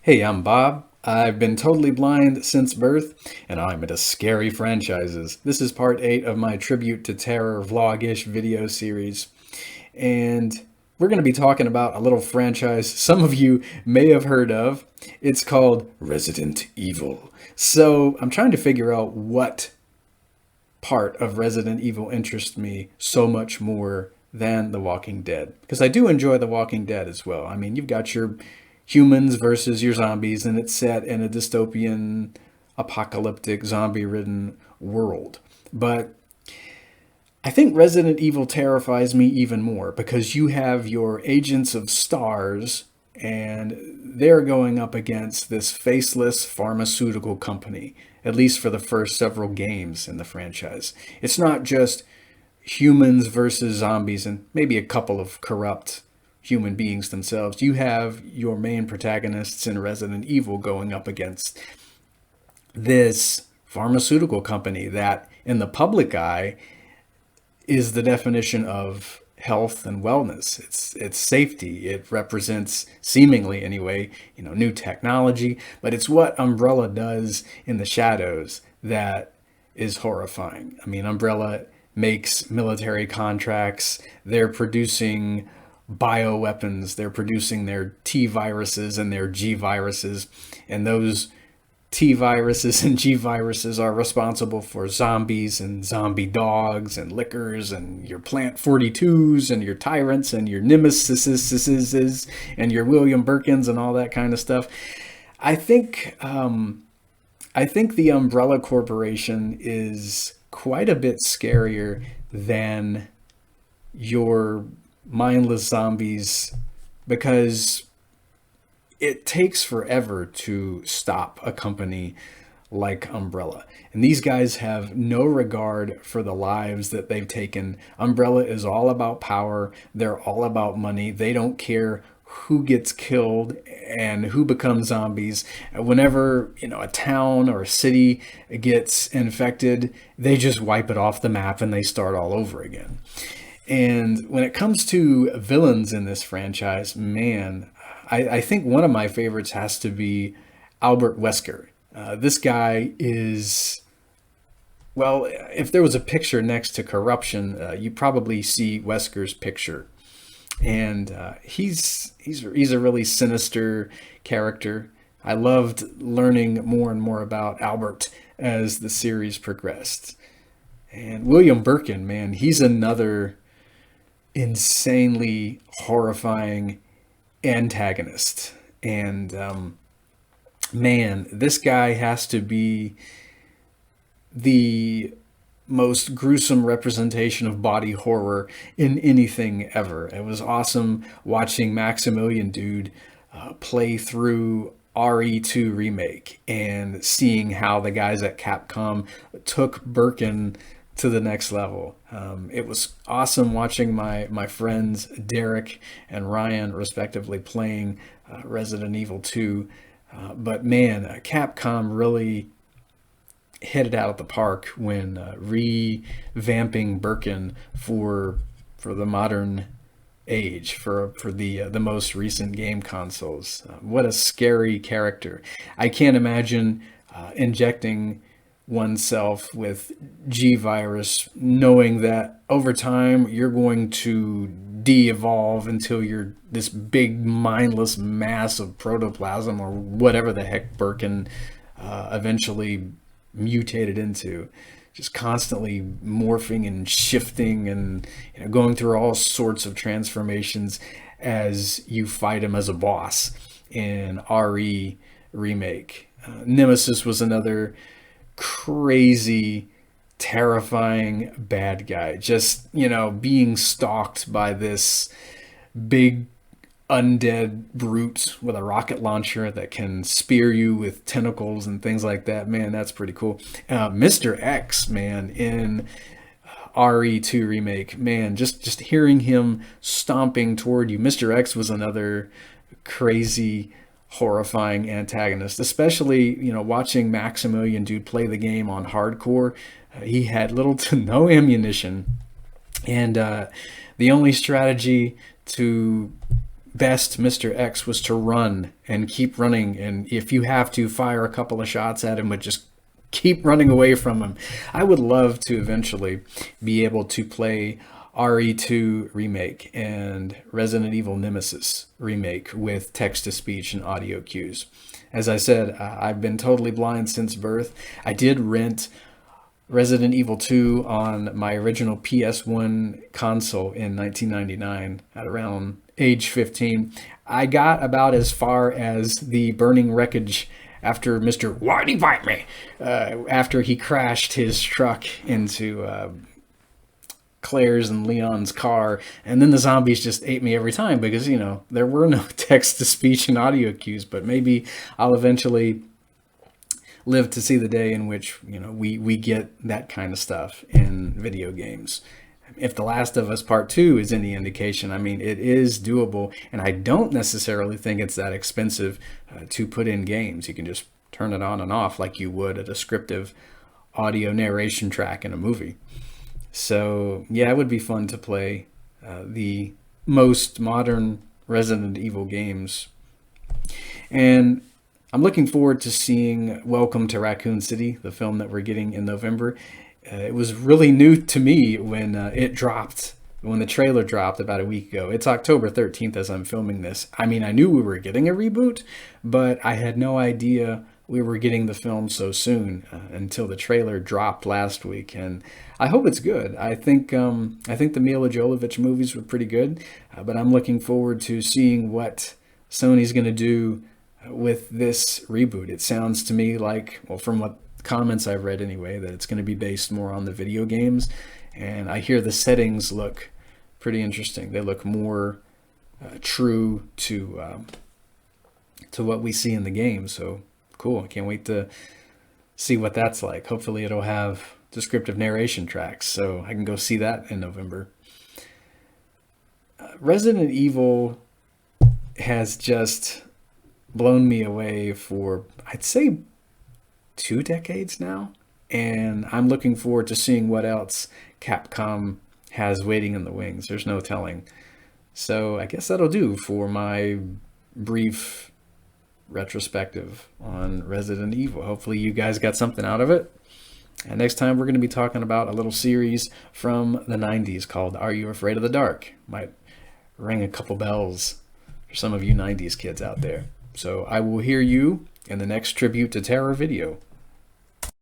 Hey, I'm Bob. I've been totally blind since birth, and I'm into scary franchises. This is part 8 of my Tribute to Terror vlog-ish video series. And we're going to be talking about a little franchise some of you may have heard of. It's called Resident Evil. So I'm trying to figure out what part of Resident Evil interests me so much more than The Walking Dead. Because I do enjoy The Walking Dead as well. I mean, you've got your humans versus your zombies, and it's set in a dystopian, apocalyptic, zombie ridden world. But I think Resident Evil terrifies me even more because you have your agents of stars and they're going up against this faceless pharmaceutical company, at least for the first several games in the franchise. It's not just humans versus zombies and maybe a couple of corrupt human beings themselves. You have your main protagonists in Resident Evil going up against this pharmaceutical company that, in the public eye, is the definition of health and wellness. It's safety. It represents, seemingly anyway, new technology, but it's what Umbrella does in the shadows that is horrifying. I mean, Umbrella makes military contracts. They're producing bioweapons. They're producing their T viruses and their G viruses, and those T viruses and G viruses are responsible for zombies and zombie dogs and lickers and your Plant 42s and your Tyrants and your Nemesis and your William Birkins and all that kind of stuff. I think the Umbrella Corporation is quite a bit scarier than your mindless zombies because it takes forever to stop a company like Umbrella. And these guys have no regard for the lives that they've taken. Umbrella is all about power. They're all about money. They don't care who gets killed and who becomes zombies. Whenever, a town or a city gets infected, they just wipe it off the map and they start all over again. And when it comes to villains in this franchise, man, I think one of my favorites has to be Albert Wesker. This guy is, well, if there was a picture next to corruption, you probably see Wesker's picture. And he's a really sinister character. I loved learning more and more about Albert as the series progressed. And William Birkin, man, he's another insanely horrifying antagonist. And man, this guy has to be the most gruesome representation of body horror in anything ever. It was awesome watching Maximilian Dude play through RE2 Remake and seeing how the guys at Capcom took Birkin to the next level. It was awesome watching my friends Derek and Ryan respectively playing Resident Evil 2. But man, Capcom really hit it out of the park when revamping Birkin for the modern age, for the most recent game consoles. What a scary character. I can't imagine injecting oneself with G virus, knowing that over time you're going to de-evolve until you're this big mindless mass of protoplasm or whatever the heck Birkin eventually mutated into, just constantly morphing and shifting and going through all sorts of transformations as you fight him as a boss in RE Remake. Nemesis was another crazy, terrifying bad guy, just being stalked by this big undead brute with a rocket launcher that can spear you with tentacles and things like that. Man, that's pretty cool. Mr. X, man, in RE2 Remake, man, just hearing him stomping toward you. Mr. X was another crazy, horrifying antagonist, especially watching Maximilian Dude play the game on hardcore. He had little to no ammunition, and the only strategy to best Mr. X was to run and keep running, and if you have to, fire a couple of shots at him, but just keep running away from him. I would love to eventually be able to play RE2 remake and Resident Evil Nemesis remake with text-to-speech and audio cues. As I said, I've been totally blind since birth. I did rent Resident Evil 2 on my original PS1 console in 1999 at around age 15. I got about as far as the burning wreckage after Mr. Why'd he bite me? After he crashed his truck into Claire's and Leon's car, and then the zombies just ate me every time because, you know, there were no text-to-speech and audio cues. But maybe I'll eventually live to see the day in which, you know, we get that kind of stuff in video games. If The Last of Us Part 2 is any indication, I mean, it is doable, and I don't necessarily think it's that expensive to put in games. You can just turn it on and off like you would a descriptive audio narration track in a movie. So, yeah, it would be fun to play the most modern Resident Evil games. And I'm looking forward to seeing Welcome to Raccoon City, the film that we're getting in November. It was really new to me when it dropped, when the trailer dropped about a week ago. It's October 13th as I'm filming this. I mean, I knew we were getting a reboot, but I had no idea we were getting the film so soon until the trailer dropped last week. And I hope it's good. I think the Mila Jovovich movies were pretty good, but I'm looking forward to seeing what Sony's going to do with this reboot. It sounds to me like, well, from what comments I've read anyway, that it's going to be based more on the video games, and I hear the settings look pretty interesting. They look more true to what we see in the game. So cool! I can't wait to see what that's like. Hopefully, it'll have descriptive narration tracks, so I can go see that in November. Resident Evil has just blown me away for, I'd say, 2 decades now, and I'm looking forward to seeing what else Capcom has waiting in the wings. There's no telling. So I guess that'll do for my brief retrospective on Resident Evil. Hopefully you guys got something out of it. And next time we're going to be talking about a little series from the 90s called Are You Afraid of the Dark? Might ring a couple bells for some of you 90s kids out there. So I will hear you in the next Tribute to Terror video.